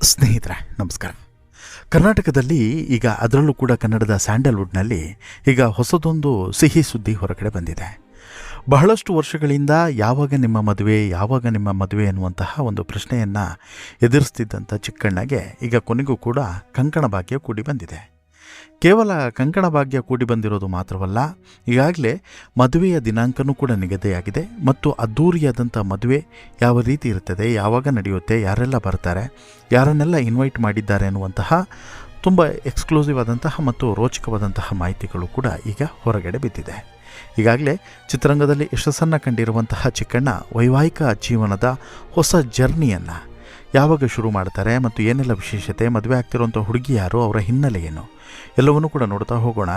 ಸ್ನೇಹಿತರೆ ನಮಸ್ಕಾರ. ಕರ್ನಾಟಕದಲ್ಲಿ ಈಗ ಅದರಲ್ಲೂ ಕೂಡ ಕನ್ನಡದ ಸ್ಯಾಂಡಲ್ವುಡ್ನಲ್ಲಿ ಈಗ ಹೊಸದೊಂದು ಸಿಹಿ ಸುದ್ದಿ ಹೊರಗಡೆ ಬಂದಿದೆ. ಬಹಳಷ್ಟು ವರ್ಷಗಳಿಂದ ಯಾವಾಗ ನಿಮ್ಮ ಮದುವೆ ಎನ್ನುವಂತಹ ಒಂದು ಪ್ರಶ್ನೆಯನ್ನು ಎದುರಿಸ್ತಿದ್ದಂಥ ಚಿಕ್ಕಣ್ಣಗೆ ಈಗ ಕೊನೆಗೂ ಕೂಡ ಕಂಕಣ ಭಾಗ್ಯ ಕೂಡಿ ಬಂದಿದೆ. ಕೇವಲ ಕಂಕಣ ಭಾಗ್ಯ ಕೂಡಿ ಬಂದಿರೋದು ಮಾತ್ರವಲ್ಲ, ಈಗಾಗಲೇ ಮದುವೆಯ ದಿನಾಂಕನೂ ಕೂಡ ನಿಗದಿಯಾಗಿದೆ ಮತ್ತು ಅದ್ಧೂರಿಯಾದಂಥ ಮದುವೆ ಯಾವ ರೀತಿ ಇರ್ತದೆ, ಯಾವಾಗ ನಡೆಯುತ್ತೆ, ಯಾರೆಲ್ಲ ಬರ್ತಾರೆ, ಯಾರನ್ನೆಲ್ಲ ಇನ್ವೈಟ್ ಮಾಡಿದ್ದಾರೆ ಅನ್ನುವಂತಹ ತುಂಬ ಎಕ್ಸ್ಕ್ಲೂಸಿವ್ ಆದಂತಹ ಮತ್ತು ರೋಚಕವಾದಂತಹ ಮಾಹಿತಿಗಳು ಕೂಡ ಈಗ ಹೊರಗಡೆ ಬಿದ್ದಿದೆ. ಈಗಾಗಲೇ ಚಿತ್ರರಂಗದಲ್ಲಿ ಯಶಸ್ಸನ್ನು ಕಂಡಿರುವಂತಹ ಚಿಕ್ಕಣ್ಣ ವೈವಾಹಿಕ ಜೀವನದ ಹೊಸ ಜರ್ನಿಯನ್ನು ಯಾವಾಗ ಶುರು ಮಾಡ್ತಾರೆ ಮತ್ತು ಏನೆಲ್ಲ ವಿಶೇಷತೆ, ಮದುವೆ ಆಗ್ತಿರುವಂಥ ಹುಡುಗಿ ಯಾರು, ಅವರ ಹಿನ್ನೆಲೆ ಏನು, ಎಲ್ಲವನ್ನೂ ಕೂಡ ನೋಡ್ತಾ ಹೋಗೋಣ.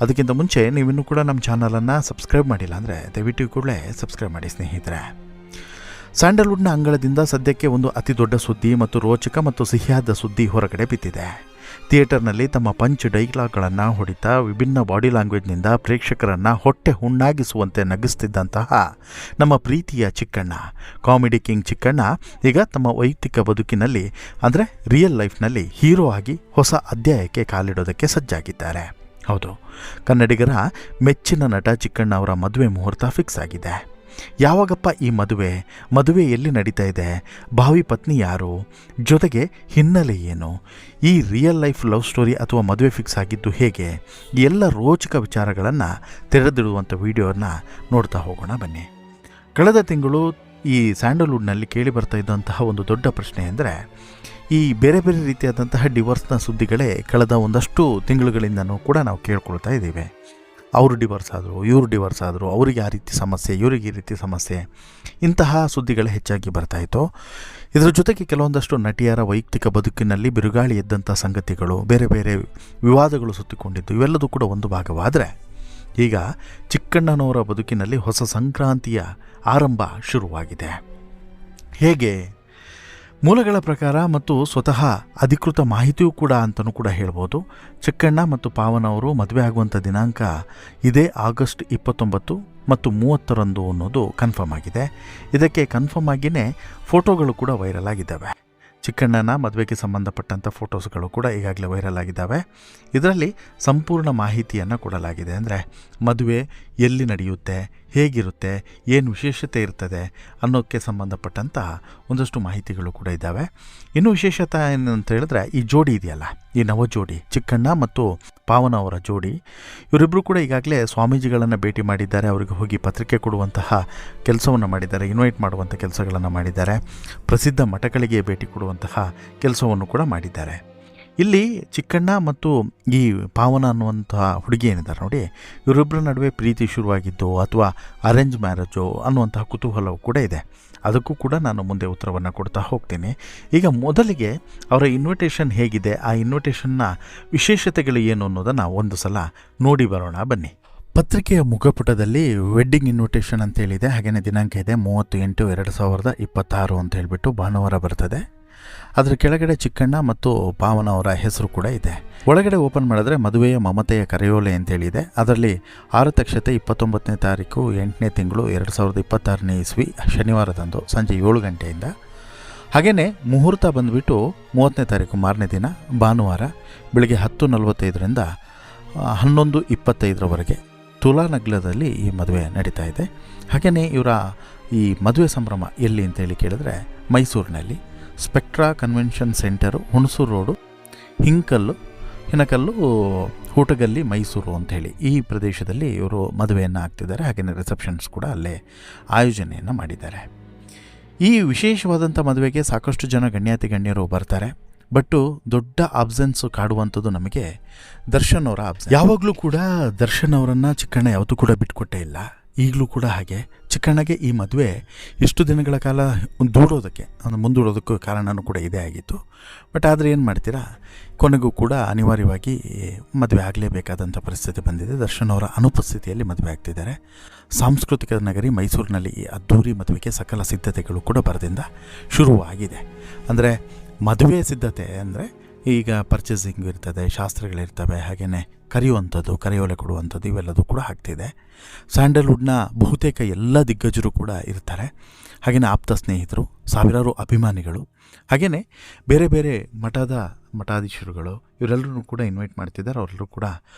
ಅದಕ್ಕಿಂತ ಮುಂಚೆ ನೀವಿನ್ನೂ ಕೂಡ ನಮ್ಮ ಚಾನಲನ್ನು ಸಬ್ಸ್ಕ್ರೈಬ್ ಮಾಡಿಲ್ಲ ಅಂದರೆ ದಯವಿಟ್ಟು ಕೂಡಲೇ ಸಬ್ಸ್ಕ್ರೈಬ್ ಮಾಡಿ ಸ್ನೇಹಿತರೆ. ಸ್ಯಾಂಡಲ್ವುಡ್ನ ಅಂಗಳದಿಂದ ಸದ್ಯಕ್ಕೆ ಒಂದು ಅತಿ ದೊಡ್ಡ ಸುದ್ದಿ ಮತ್ತು ರೋಚಕ ಮತ್ತು ಸಿಹಿಯಾದ ಸುದ್ದಿ ಹೊರಗಡೆ ಬಿದ್ದಿದೆ. ಥಿಯೇಟರ್ನಲ್ಲಿ ತಮ್ಮ ಪಂಚ್ ಡೈಲಾಗ್ಗಳನ್ನು ಹೊಡಿತಾ ವಿಭಿನ್ನ ಬಾಡಿ ಲ್ಯಾಂಗ್ವೇಜ್ನಿಂದ ಪ್ರೇಕ್ಷಕರನ್ನು ಹೊಟ್ಟೆ ಹುಣ್ಣಾಗಿಸುವಂತೆ ನಗಿಸ್ತಿದ್ದಂತಹ ನಮ್ಮ ಪ್ರೀತಿಯ ಚಿಕ್ಕಣ್ಣ, ಕಾಮಿಡಿ ಕಿಂಗ್ ಚಿಕ್ಕಣ್ಣ ಈಗ ತಮ್ಮ ವೈಯಕ್ತಿಕ ಬದುಕಿನಲ್ಲಿ ಅಂದರೆ ರಿಯಲ್ ಲೈಫ್ನಲ್ಲಿ ಹೀರೋ ಆಗಿ ಹೊಸ ಅಧ್ಯಾಯಕ್ಕೆ ಕಾಲಿಡೋದಕ್ಕೆ ಸಜ್ಜಾಗಿದ್ದಾರೆ. ಹೌದು, ಕನ್ನಡಿಗರ ಮೆಚ್ಚಿನ ನಟ ಚಿಕ್ಕಣ್ಣ ಅವರ ಮದುವೆ ಮುಹೂರ್ತ ಫಿಕ್ಸ್ ಆಗಿದೆ. ಯಾವಾಗಪ್ಪ ಈ ಮದುವೆ ಎಲ್ಲಿ ನಡೀತಾ ಇದೆ, ಭಾವಿ ಪತ್ನಿ ಯಾರು, ಜೊತೆಗೆ ಹಿನ್ನೆಲೆ ಏನು, ಈ ರಿಯಲ್ ಲೈಫ್ ಲವ್ ಸ್ಟೋರಿ ಅಥವಾ ಮದುವೆ ಫಿಕ್ಸ್ ಆಗಿದ್ದು ಹೇಗೆ, ಎಲ್ಲ ರೋಚಕ ವಿಚಾರಗಳನ್ನು ತೆರೆದಿಡುವಂಥ ವಿಡಿಯೋನ ನೋಡ್ತಾ ಹೋಗೋಣ ಬನ್ನಿ. ಕಳೆದ ತಿಂಗಳು ಈ ಸ್ಯಾಂಡಲ್ವುಡ್ನಲ್ಲಿ ಕೇಳಿ ಬರ್ತಾ ಇದ್ದಂತಹ ಒಂದು ದೊಡ್ಡ ಪ್ರಶ್ನೆ ಅಂದರೆ ಈ ಬೇರೆ ಬೇರೆ ರೀತಿಯಾದಂತಹ ಡಿವೋರ್ಸ್ನ ಸುದ್ದಿಗಳೇ ಕಳೆದ ಒಂದಷ್ಟು ತಿಂಗಳುಗಳಿಂದನೂ ಕೂಡ ನಾವು ಕೇಳ್ಕೊಳ್ತಾ ಇದ್ದೀವಿ. ಅವರು ಡಿವೋರ್ಸ್ ಆದರು, ಇವರು ಡಿವೋರ್ಸ್ ಆದರು, ಅವರಿಗೆ ಆ ರೀತಿ ಸಮಸ್ಯೆ, ಇವರಿಗೆ ಈ ರೀತಿ ಸಮಸ್ಯೆ, ಇಂತಹ ಸುದ್ದಿಗಳೇ ಹೆಚ್ಚಾಗಿ ಬರ್ತಾಯಿತ್ತು. ಇದರ ಜೊತೆಗೆ ಕೆಲವೊಂದಷ್ಟು ನಟಿಯರ ವೈಯಕ್ತಿಕ ಬದುಕಿನಲ್ಲಿ ಬಿರುಗಾಳಿ ಎದ್ದಂಥ ಸಂಗತಿಗಳು, ಬೇರೆ ಬೇರೆ ವಿವಾದಗಳು ಸುತ್ತಿಕೊಂಡಿದ್ದು, ಇವೆಲ್ಲದೂ ಕೂಡ ಒಂದು ಭಾಗವಾದರೆ ಈಗ ಚಿಕ್ಕಣ್ಣನವರ ಬದುಕಿನಲ್ಲಿ ಹೊಸ ಸಂಕ್ರಾಂತಿಯ ಆರಂಭ ಶುರುವಾಗಿದೆ. ಹೇಗೆ? ಮೂಲಗಳ ಪ್ರಕಾರ ಮತ್ತು ಸ್ವತಃ ಅಧಿಕೃತ ಮಾಹಿತಿಯೂ ಕೂಡ ಅಂತಲೂ ಕೂಡ ಹೇಳ್ಬೋದು. ಚಿಕ್ಕಣ್ಣ ಮತ್ತು ಪಾವನ ಅವರು ಮದುವೆ ಆಗುವಂಥ ದಿನಾಂಕ ಇದೇ ಆಗಸ್ಟ್ 29 ಮತ್ತು 30 ಅನ್ನೋದು ಕನ್ಫರ್ಮ್ ಆಗಿದೆ. ಇದಕ್ಕೆ ಕನ್ಫರ್ಮ್ ಆಗಿಯೇ ಫೋಟೋಗಳು ಕೂಡ ವೈರಲ್ ಆಗಿದ್ದಾವೆ. ಚಿಕ್ಕಣ್ಣನ ಮದುವೆಗೆ ಸಂಬಂಧಪಟ್ಟಂಥ ಫೋಟೋಸ್ಗಳು ಕೂಡ ಈಗಾಗಲೇ ವೈರಲ್ ಆಗಿದ್ದಾವೆ. ಇದರಲ್ಲಿ ಸಂಪೂರ್ಣ ಮಾಹಿತಿಯನ್ನು ಕೊಡಲಾಗಿದೆ. ಅಂದರೆ ಮದುವೆ ಎಲ್ಲಿ ನಡೆಯುತ್ತೆ, ಹೇಗಿರುತ್ತೆ, ಏನು ವಿಶೇಷತೆ ಇರ್ತದೆ ಅನ್ನೋಕ್ಕೆ ಸಂಬಂಧಪಟ್ಟಂಥ ಒಂದಷ್ಟು ಮಾಹಿತಿಗಳು ಕೂಡ ಇದ್ದಾವೆ. ಇನ್ನೂ ವಿಶೇಷತೆ ಏನಂತ ಹೇಳಿದ್ರೆ ಈ ಜೋಡಿ ಇದೆಯಲ್ಲ, ಈ ನವ ಜೋಡಿ ಚಿಕ್ಕಣ್ಣ ಮತ್ತು ಪಾವನ ಅವರ ಜೋಡಿ, ಇವರಿಬ್ಬರು ಕೂಡ ಈಗಾಗಲೇ ಸ್ವಾಮೀಜಿಗಳನ್ನು ಭೇಟಿ ಮಾಡಿದ್ದಾರೆ. ಅವರಿಗೆ ಹೋಗಿ ಪತ್ರಿಕೆ ಕೊಡುವಂತಹ ಕೆಲಸವನ್ನು ಮಾಡಿದ್ದಾರೆ, ಇನ್ವೈಟ್ ಮಾಡುವಂಥ ಕೆಲಸಗಳನ್ನು ಮಾಡಿದ್ದಾರೆ, ಪ್ರಸಿದ್ಧ ಮಠಗಳಿಗೆ ಭೇಟಿ ಕೊಡುವಂತಹ ಕೆಲಸವನ್ನು ಕೂಡ ಮಾಡಿದ್ದಾರೆ. ಇಲ್ಲಿ ಚಿಕ್ಕಣ್ಣ ಮತ್ತು ಈ ಪಾವನ ಅನ್ನುವಂತಹ ಹುಡುಗಿ ಏನಿದ್ದಾರೆ ನೋಡಿ, ಇವರಿಬ್ಬರ ನಡುವೆ ಪ್ರೀತಿ ಶುರುವಾಗಿದ್ದು ಅಥವಾ ಅರೇಂಜ್ ಮ್ಯಾರೇಜು ಅನ್ನುವಂತಹ ಕುತೂಹಲವು ಕೂಡ ಇದೆ. ಅದಕ್ಕೂ ಕೂಡ ನಾನು ಮುಂದೆ ಉತ್ತರವನ್ನು ಕೊಡ್ತಾ ಹೋಗ್ತೀನಿ. ಈಗ ಮೊದಲಿಗೆ ಅವರ ಇನ್ವಿಟೇಷನ್ ಹೇಗಿದೆ, ಆ ಇನ್ವಿಟೇಷನ್ನ ವಿಶೇಷತೆಗಳು ಏನು ಅನ್ನೋದನ್ನು ಒಂದು ಸಲ ನೋಡಿ ಬರೋಣ ಬನ್ನಿ. ಪತ್ರಿಕೆಯ ಮುಖಪುಟದಲ್ಲಿ ವೆಡ್ಡಿಂಗ್ ಇನ್ವಿಟೇಷನ್ ಅಂತೇಳಿದೆ. ಹಾಗೆಯೇ ದಿನಾಂಕ ಇದೆ 30/8/2026 ಅಂತ ಹೇಳಿಬಿಟ್ಟು ಭಾನುವಾರ ಬರ್ತದೆ. ಅದರ ಕೆಳಗಡೆ ಚಿಕ್ಕಣ್ಣ ಮತ್ತು ಪಾವನ ಅವರ ಹೆಸರು ಕೂಡ ಇದೆ. ಒಳಗಡೆ ಓಪನ್ ಮಾಡಿದ್ರೆ ಮದುವೆಯ ಮಮತೆಯ ಕರೆಯೋಲೆ ಅಂತೇಳಿದೆ. ಅದರಲ್ಲಿ ಆರತಕ್ಷತೆ 29ನೇ ತಾರೀಕು 8ನೇ ತಿಂಗಳು 2026ನೇ ಇಸ್ವಿ ಶನಿವಾರದಂದು ಸಂಜೆ 7 ಗಂಟೆಯಿಂದ. ಹಾಗೆಯೇ ಮುಹೂರ್ತ ಬಂದುಬಿಟ್ಟು 30ನೇ ತಾರೀಕು ಮಾರನೇ ದಿನ ಭಾನುವಾರ ಬೆಳಗ್ಗೆ 10:45ರಿಂದ 11:25 ತುಲಾನಗ್ಲದಲ್ಲಿ ಈ ಮದುವೆ ನಡೀತಾ ಇದೆ. ಹಾಗೆಯೇ ಇವರ ಈ ಮದುವೆ ಸಂಭ್ರಮ ಎಲ್ಲಿ ಅಂತೇಳಿ ಕೇಳಿದ್ರೆ ಮೈಸೂರಿನಲ್ಲಿ Spectra convention centre, Hunsur road, Hinkal, Hootagalli, Mysuru ಅಂಥೇಳಿ ಈ ಪ್ರದೇಶದಲ್ಲಿ ಇವರು ಮದುವೆಯನ್ನು ಆಗ್ತಿದ್ದಾರೆ. ಹಾಗೆಯೇ ರಿಸೆಪ್ಷನ್ಸ್ ಕೂಡ ಅಲ್ಲೇ ಆಯೋಜನೆಯನ್ನು ಮಾಡಿದ್ದಾರೆ. ಈ ವಿಶೇಷವಾದಂಥ ಮದುವೆಗೆ ಸಾಕಷ್ಟು ಜನ ಗಣ್ಯರು ಬರ್ತಾರೆ. ಬಟ್ಟು ದೊಡ್ಡ ಅಬ್ಸೆನ್ಸು ಕಾಡುವಂಥದ್ದು ನಮಗೆ ದರ್ಶನ್ ಅವರ ಅಬ್ಸೆನ್ಸ್. ಯಾವಾಗಲೂ ಕೂಡ ದರ್ಶನ್ ಅವರನ್ನು ಚಿಕ್ಕಣ್ಣ ಯಾವತ್ತೂ ಕೂಡ ಬಿಟ್ಕೊಟ್ಟೇ ಇಲ್ಲ. ಈಗಲೂ ಕೂಡ ಹಾಗೆ ಚಿಕ್ಕಣ್ಣಗೆ ಈ ಮದುವೆ ಇಷ್ಟು ದಿನಗಳ ಕಾಲ ಮುಂದೂಡೋದಕ್ಕೂ ಕಾರಣವೂ ಕೂಡ ಇದೇ ಆಗಿತ್ತು. ಬಟ್ ಆದರೆ ಏನು ಮಾಡ್ತೀರಾ, ಕೊನೆಗೂ ಕೂಡ ಅನಿವಾರ್ಯವಾಗಿ ಮದುವೆ ಆಗಲೇಬೇಕಾದಂಥ ಪರಿಸ್ಥಿತಿ ಬಂದಿದೆ. ದರ್ಶನ್ ಅವರ ಅನುಪಸ್ಥಿತಿಯಲ್ಲಿ ಮದುವೆ ಆಗ್ತಿದ್ದಾರೆ. ಸಾಂಸ್ಕೃತಿಕ ನಗರಿ ಮೈಸೂರಿನಲ್ಲಿ ಈ ಅದ್ಧೂರಿ ಮದುವೆಗೆ ಸಕಲ ಸಿದ್ಧತೆಗಳು ಕೂಡ ಬರದಿಂದ ಶುರುವಾಗಿದೆ. ಅಂದರೆ ಮದುವೆ ಸಿದ್ಧತೆ ಅಂದರೆ ಈಗ ಪರ್ಚೇಸಿಂಗ್ ಇರ್ತದೆ, ಶಾಸ್ತ್ರಗಳಿರ್ತವೆ, ಹಾಗೆಯೇ ಕರೆಯುವಂಥದ್ದು, ಕರೆಯೋಲೆ ಕೊಡುವಂಥದ್ದು ಇವೆಲ್ಲದೂ ಕೂಡ ಆಗ್ತಿದೆ. ಸ್ಯಾಂಡಲ್ವುಡ್ನ ಬಹುತೇಕ ಎಲ್ಲ ದಿಗ್ಗಜರು ಕೂಡ ಇರ್ತಾರೆ. ಹಾಗೆಯೇ ಆಪ್ತ ಸ್ನೇಹಿತರು, ಸಾವಿರಾರು ಅಭಿಮಾನಿಗಳು, ಹಾಗೆಯೇ ಬೇರೆ ಬೇರೆ ಮಠಾಧೀಶರುಗಳು ಇವರೆಲ್ಲರೂ ಕೂಡ ಇನ್ವೈಟ್ ಮಾಡ್ತಿದ್ದಾರೆ. ಅವರೆಲ್ಲರೂ ಕೂಡ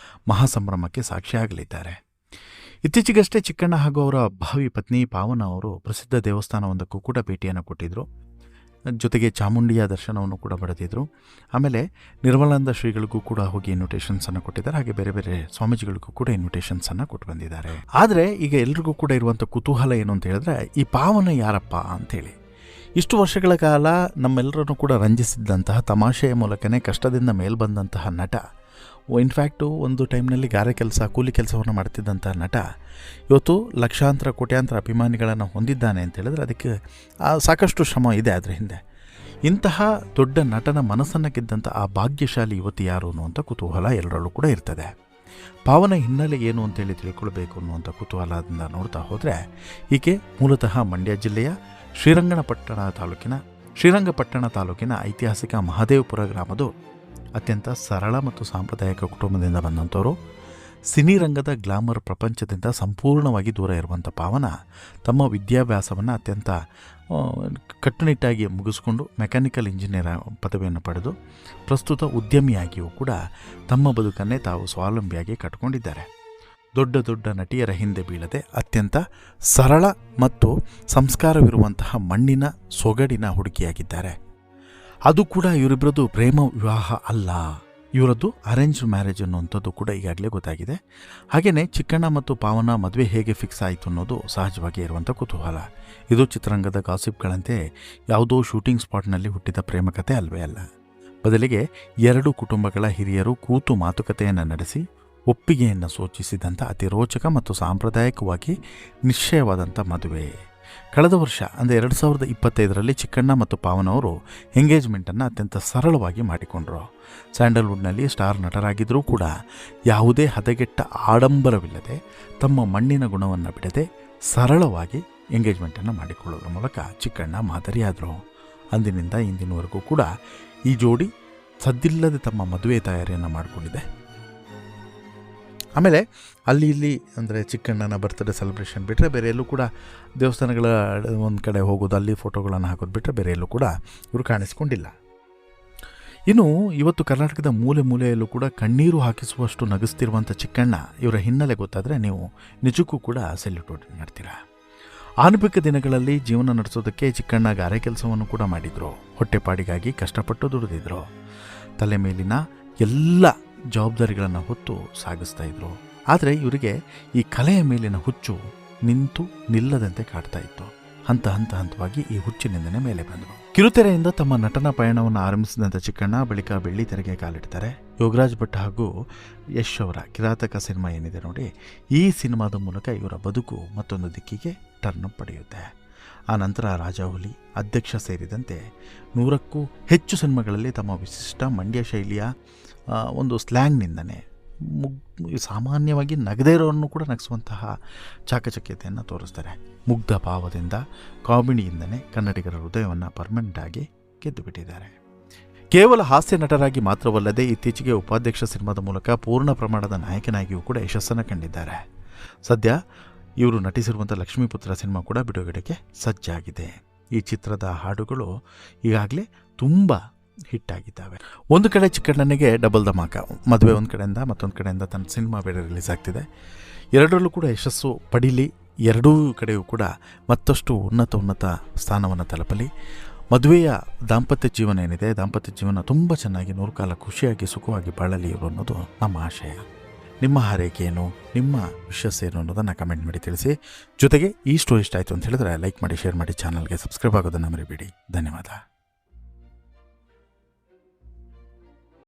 ಮಹಾಸಂಭ್ರಮಕ್ಕೆ ಸಾಕ್ಷಿಯಾಗಲಿದ್ದಾರೆ. ಇತ್ತೀಚೆಗಷ್ಟೇ ಚಿಕ್ಕಣ್ಣ ಹಾಗೂ ಅವರ ಭಾವಿ ಪತ್ನಿ ಪಾವನ ಅವರು ಪ್ರಸಿದ್ಧ ದೇವಸ್ಥಾನವೊಂದಕ್ಕೂ ಕೂಡ ಭೇಟಿಯನ್ನು ಕೊಟ್ಟಿದ್ದರು. ಜೊತೆಗೆ ಚಾಮುಂಡಿಯ ದರ್ಶನವನ್ನು ಕೂಡ ಪಡೆದಿದ್ದರು. ಆಮೇಲೆ ನಿರ್ಮಲಾನಂದ ಶ್ರೀಗಳಿಗೂ ಕೂಡ ಹೋಗಿ ಇನ್ವಿಟೇಷನ್ಸನ್ನು ಕೊಟ್ಟಿದ್ದಾರೆ. ಹಾಗೆ ಬೇರೆ ಬೇರೆ ಸ್ವಾಮೀಜಿಗಳಿಗೂ ಕೂಡ ಇನ್ವಿಟೇಷನ್ಸನ್ನು ಕೊಟ್ಟು ಬಂದಿದ್ದಾರೆ. ಆದರೆ ಈಗ ಎಲ್ರಿಗೂ ಕೂಡ ಇರುವಂಥ ಕುತೂಹಲ ಏನು ಅಂತ ಹೇಳಿದ್ರೆ, ಈ ಪಾವನ ಯಾರಪ್ಪ ಅಂಥೇಳಿ. ಇಷ್ಟು ವರ್ಷಗಳ ಕಾಲ ನಮ್ಮೆಲ್ಲರನ್ನು ಕೂಡ ರಂಜಿಸಿದ್ದಂತಹ, ತಮಾಷೆಯ ಮೂಲಕನೇ ಕಷ್ಟದಿಂದ ಮೇಲ್ಬಂದಂತಹ ನಟ, ಇನ್ಫ್ಯಾಕ್ಟು ಒಂದು ಟೈಮ್ನಲ್ಲಿ ಕೂಲಿ ಕೆಲಸವನ್ನು ಮಾಡ್ತಿದ್ದಂಥ ನಟ ಇವತ್ತು ಲಕ್ಷಾಂತರ ಕೋಟ್ಯಾಂತರ ಅಭಿಮಾನಿಗಳನ್ನು ಹೊಂದಿದ್ದಾನೆ ಅಂತ ಹೇಳಿದ್ರೆ ಅದಕ್ಕೆ ಸಾಕಷ್ಟು ಶ್ರಮ ಇದೆ ಅದರ ಹಿಂದೆ. ಇಂತಹ ದೊಡ್ಡ ನಟನ ಮನಸ್ಸನ್ನು ಗೆದ್ದಂಥ ಆ ಭಾಗ್ಯಶಾಲಿ ಯುವತಿ ಯಾರು ಅನ್ನುವಂಥ ಕುತೂಹಲ ಎಲ್ಲರಲ್ಲೂ ಕೂಡ ಇರ್ತದೆ. ಪಾವನ ಹಿನ್ನೆಲೆ ಏನು ಅಂತೇಳಿ ತಿಳ್ಕೊಳ್ಬೇಕು ಅನ್ನುವಂಥ ಕುತೂಹಲದಿಂದ ನೋಡ್ತಾ ಹೋದರೆ, ಈಕೆ ಮೂಲತಃ ಮಂಡ್ಯ ಜಿಲ್ಲೆಯ ಶ್ರೀರಂಗಪಟ್ಟಣ ತಾಲೂಕಿನ ಐತಿಹಾಸಿಕ ಮಹದೇವಪುರ ಗ್ರಾಮದ ಅತ್ಯಂತ ಸರಳ ಮತ್ತು ಸಾಂಪ್ರದಾಯಿಕ ಕುಟುಂಬದಿಂದ ಬಂದಂಥವರು. ಸಿನಿರಂಗದ ಗ್ಲಾಮರ್ ಪ್ರಪಂಚದಿಂದ ಸಂಪೂರ್ಣವಾಗಿ ದೂರ ಇರುವಂಥ ಪಾವನ ತಮ್ಮ ವಿದ್ಯಾಭ್ಯಾಸವನ್ನು ಅತ್ಯಂತ ಕಟ್ಟುನಿಟ್ಟಾಗಿ ಮುಗಿಸ್ಕೊಂಡು ಮೆಕ್ಯಾನಿಕಲ್ ಇಂಜಿನಿಯರ್ ಪದವಿಯನ್ನು ಪಡೆದು ಪ್ರಸ್ತುತ ಉದ್ಯಮಿಯಾಗಿಯೂ ಕೂಡ ತಮ್ಮ ಬದುಕನ್ನೇ ತಾವು ಸ್ವಾವಲಂಬಿಯಾಗಿ ಕಟ್ಕೊಂಡಿದ್ದಾರೆ. ದೊಡ್ಡ ದೊಡ್ಡ ನಟಿಯರ ಹಿಂದೆ ಬೀಳದೆ ಅತ್ಯಂತ ಸರಳ ಮತ್ತು ಸಂಸ್ಕಾರವಿರುವಂತಹ ಮಣ್ಣಿನ ಸೊಗಡಿನ ಹುಡುಗಿಯಾಗಿದ್ದಾರೆ. ಅದು ಕೂಡ ಇವರಿಬ್ಬರದ್ದು ಪ್ರೇಮ ವಿವಾಹ ಅಲ್ಲ, ಇವರದ್ದು ಅರೇಂಜ್ ಮ್ಯಾರೇಜ್ ಅನ್ನುವಂಥದ್ದು ಕೂಡ ಈಗಾಗಲೇ ಗೊತ್ತಾಗಿದೆ. ಹಾಗೆಯೇ ಚಿಕ್ಕಣ್ಣ ಮತ್ತು ಪಾವನ ಮದುವೆ ಹೇಗೆ ಫಿಕ್ಸ್ ಆಯಿತು ಅನ್ನೋದು ಸಹಜವಾಗಿ ಇರುವಂಥ ಕುತೂಹಲ. ಇದು ಚಿತ್ರರಂಗದ ಗಾಸಿಪ್ಗಳಂತೆ ಯಾವುದೋ ಶೂಟಿಂಗ್ ಸ್ಪಾಟ್ನಲ್ಲಿ ಹುಟ್ಟಿದ ಪ್ರೇಮಕತೆ ಅಲ್ವೇ ಅಲ್ಲ. ಬದಲಿಗೆ ಎರಡು ಕುಟುಂಬಗಳ ಹಿರಿಯರು ಕೂತು ಮಾತುಕತೆಯನ್ನು ನಡೆಸಿ ಒಪ್ಪಿಗೆಯನ್ನು ಸೂಚಿಸಿದಂಥ ಅತಿ ರೋಚಕ ಮತ್ತು ಸಾಂಪ್ರದಾಯಿಕವಾಗಿ ನಿಶ್ಚಯವಾದಂಥ ಮದುವೆ. ಕಳೆದ ವರ್ಷ ಅಂದರೆ 2025ರಲ್ಲಿ ಚಿಕ್ಕಣ್ಣ ಮತ್ತು ಪಾವನ ಅವರು ಎಂಗೇಜ್ಮೆಂಟನ್ನು ಅತ್ಯಂತ ಸರಳವಾಗಿ ಮಾಡಿಕೊಂಡರು. ಸ್ಯಾಂಡಲ್ವುಡ್ನಲ್ಲಿ ಸ್ಟಾರ್ ನಟರಾಗಿದ್ದರೂ ಕೂಡ ಯಾವುದೇ ಹದಗೆಟ್ಟ ಆಡಂಬರವಿಲ್ಲದೆ ತಮ್ಮ ಮಣ್ಣಿನ ಗುಣವನ್ನು ಬಿಡದೆ ಸರಳವಾಗಿ ಎಂಗೇಜ್ಮೆಂಟನ್ನು ಮಾಡಿಕೊಳ್ಳೋದ್ರ ಮೂಲಕ ಚಿಕ್ಕಣ್ಣ ಮಾದರಿಯಾದರು. ಅಂದಿನಿಂದ ಇಂದಿನವರೆಗೂ ಕೂಡ ಈ ಜೋಡಿ ಸದ್ದಿಲ್ಲದೆ ತಮ್ಮ ಮದುವೆ ತಯಾರಿಯನ್ನು ಮಾಡಿಕೊಂಡಿದೆ. ಆಮೇಲೆ ಅಲ್ಲಿ ಇಲ್ಲಿ ಅಂದರೆ ಚಿಕ್ಕಣ್ಣನ ಬರ್ತ್ಡೇ ಸೆಲೆಬ್ರೇಷನ್ ಬಿಟ್ಟರೆ ಬೇರೆ ಎಲ್ಲೂ ಕೂಡ ದೇವಸ್ಥಾನಗಳ ಒಂದು ಕಡೆ ಹೋಗೋದು, ಅಲ್ಲಿ ಫೋಟೋಗಳನ್ನು ಹಾಕೋದು ಬಿಟ್ಟರೆ ಬೇರೆ ಎಲ್ಲೂ ಕೂಡ ಇವರು ಕಾಣಿಸ್ಕೊಂಡಿಲ್ಲ. ಇನ್ನು ಇವತ್ತು ಕರ್ನಾಟಕದ ಮೂಲೆ ಮೂಲೆಯಲ್ಲೂ ಕೂಡ ಕಣ್ಣೀರು ಹಾಕಿಸುವಷ್ಟು ನಗಿಸ್ತಿರುವಂಥ ಚಿಕ್ಕಣ್ಣ ಇವರ ಹಿನ್ನೆಲೆ ಗೊತ್ತಾದರೆ ನೀವು ನಿಜಕ್ಕೂ ಕೂಡ ಸೆಲ್ಯೂಟ್ ಮಾಡ್ತೀರಾ. ಆರಂಭಿಕ ದಿನಗಳಲ್ಲಿ ಜೀವನ ನಡೆಸೋದಕ್ಕೆ ಚಿಕ್ಕಣ್ಣ ಗಾರೆ ಕೆಲಸವನ್ನು ಕೂಡ ಮಾಡಿದರು. ಹೊಟ್ಟೆಪಾಡಿಗಾಗಿ ಕಷ್ಟಪಟ್ಟು ದುಡಿದಿದ್ರು. ತಲೆ ಮೇಲಿನ ಎಲ್ಲ ಜವಾಬ್ದಾರಿಗಳನ್ನು ಹೊತ್ತು ಸಾಗಿಸ್ತಾ ಇದ್ರು. ಆದರೆ ಇವರಿಗೆ ಈ ಕಲೆಯ ಮೇಲಿನ ಹುಚ್ಚು ನಿಲ್ಲದಂತೆ ಕಾಡ್ತಾ ಇತ್ತು. ಹಂತವಾಗಿ ಈ ಹುಚ್ಚಿನಿಂದನೇ ಮೇಲೆ ಬಂದರು. ಕಿರುತೆರೆಯಿಂದ ತಮ್ಮ ನಟನ ಪಯಣವನ್ನು ಆರಂಭಿಸಿದಂಥ ಚಿಕ್ಕಣ್ಣ ಬಳಿಕ ಬೆಳ್ಳಿ ತೆರೆಗೆ ಕಾಲಿಡ್ತಾರೆ. ಯೋಗರಾಜ್ ಭಟ್ ಹಾಗೂ ಯಶ್ ಅವರ ಕಿರಾತಕ ಸಿನಿಮಾ ಏನಿದೆ ನೋಡಿ, ಈ ಸಿನಿಮಾದ ಮೂಲಕ ಇವರ ಬದುಕು ಮತ್ತೊಂದು ದಿಕ್ಕಿಗೆ ಟರ್ನ್ ಪಡೆಯುತ್ತೆ. ಆ ನಂತರ ರಾಜಾಹುಲಿ, ಅಧ್ಯಕ್ಷ ಸೇರಿದಂತೆ 100ಕ್ಕೂ ಹೆಚ್ಚು ಸಿನಿಮಾಗಳಲ್ಲಿ ತಮ್ಮ ವಿಶಿಷ್ಟ ಮಂಡ್ಯ ಶೈಲಿಯ ಒಂದು ಸ್ಲ್ಯಾಂಗ್ನಿಂದನೇ ಸಾಮಾನ್ಯವಾಗಿ ನಗದೇ ಇರೋರನ್ನು ಕೂಡ ನಗಿಸುವಂತಹ ಚಾಕಚಕ್ಯತೆಯನ್ನು ತೋರಿಸ್ತಾರೆ. ಮುಗ್ಧ ಭಾವದಿಂದ, ಕಾಮಿಡಿಯಿಂದನೇ ಕನ್ನಡಿಗರ ಹೃದಯವನ್ನು ಪರ್ಮನೆಂಟಾಗಿ ಗೆದ್ದುಬಿಟ್ಟಿದ್ದಾರೆ. ಕೇವಲ ಹಾಸ್ಯ ನಟರಾಗಿ ಮಾತ್ರವಲ್ಲದೆ ಇತ್ತೀಚೆಗೆ ಉಪಾಧ್ಯಕ್ಷ ಸಿನಿಮಾದ ಮೂಲಕ ಪೂರ್ಣ ಪ್ರಮಾಣದ ನಾಯಕನಾಗಿಯೂ ಕೂಡ ಯಶಸ್ಸನ್ನು ಕಂಡಿದ್ದಾರೆ. ಸದ್ಯ ಇವರು ನಟಿಸಿರುವಂಥ ಲಕ್ಷ್ಮೀಪುತ್ರ ಸಿನಿಮಾ ಕೂಡ ಬಿಡುಗಡೆಗೆ ಸಜ್ಜಾಗಿದೆ. ಈ ಚಿತ್ರದ ಹಾಡುಗಳು ಈಗಾಗಲೇ ತುಂಬ ಹಿಟ್ಟಾಗಿದ್ದಾವೆ. ಒಂದು ಕಡೆ ಚಿಕ್ಕಣ್ಣನಿಗೆ ಡಬಲ್ ಧಮಾಕ, ಮದುವೆ ಒಂದು ಕಡೆಯಿಂದ, ಮತ್ತೊಂದು ಕಡೆಯಿಂದ ತನ್ನ ಸಿನಿಮಾ ಬೇರೆ ರಿಲೀಸ್ ಆಗ್ತಿದೆ. ಎರಡರಲ್ಲೂ ಕೂಡ ಯಶಸ್ಸು ಪಡೀಲಿ, ಎರಡೂ ಕಡೆಯೂ ಕೂಡ ಮತ್ತಷ್ಟು ಉನ್ನತ ಸ್ಥಾನವನ್ನು ತಲುಪಲಿ. ಮದುವೆಯ ದಾಂಪತ್ಯ ಜೀವನ ಏನಿದೆ, ದಾಂಪತ್ಯ ಜೀವನ ತುಂಬ ಚೆನ್ನಾಗಿ 100 ಕಾಲ ಖುಷಿಯಾಗಿ ಸುಖವಾಗಿ ಬಾಳಲಿ ಇವರು ಅನ್ನೋದು ನಮ್ಮ ಆಶಯ. ನಿಮ್ಮ ಹಾರೈಕೆ ಏನು, ನಿಮ್ಮ ವಿಶ್ವಾಸ ಏನು ಅನ್ನೋದನ್ನು ಕಮೆಂಟ್ ಮಾಡಿ ತಿಳಿಸಿ. ಜೊತೆಗೆ ಈ ಸ್ಟೋರಿ ಇಷ್ಟ ಆಯಿತು ಅಂತ ಹೇಳಿದ್ರೆ ಲೈಕ್ ಮಾಡಿ, ಶೇರ್ ಮಾಡಿ, ಚಾನಲ್ಗೆ ಸಬ್ಸ್ಕ್ರೈಬ್ ಆಗೋದನ್ನು ಮರಿಬೇಡಿ. ಧನ್ಯವಾದ.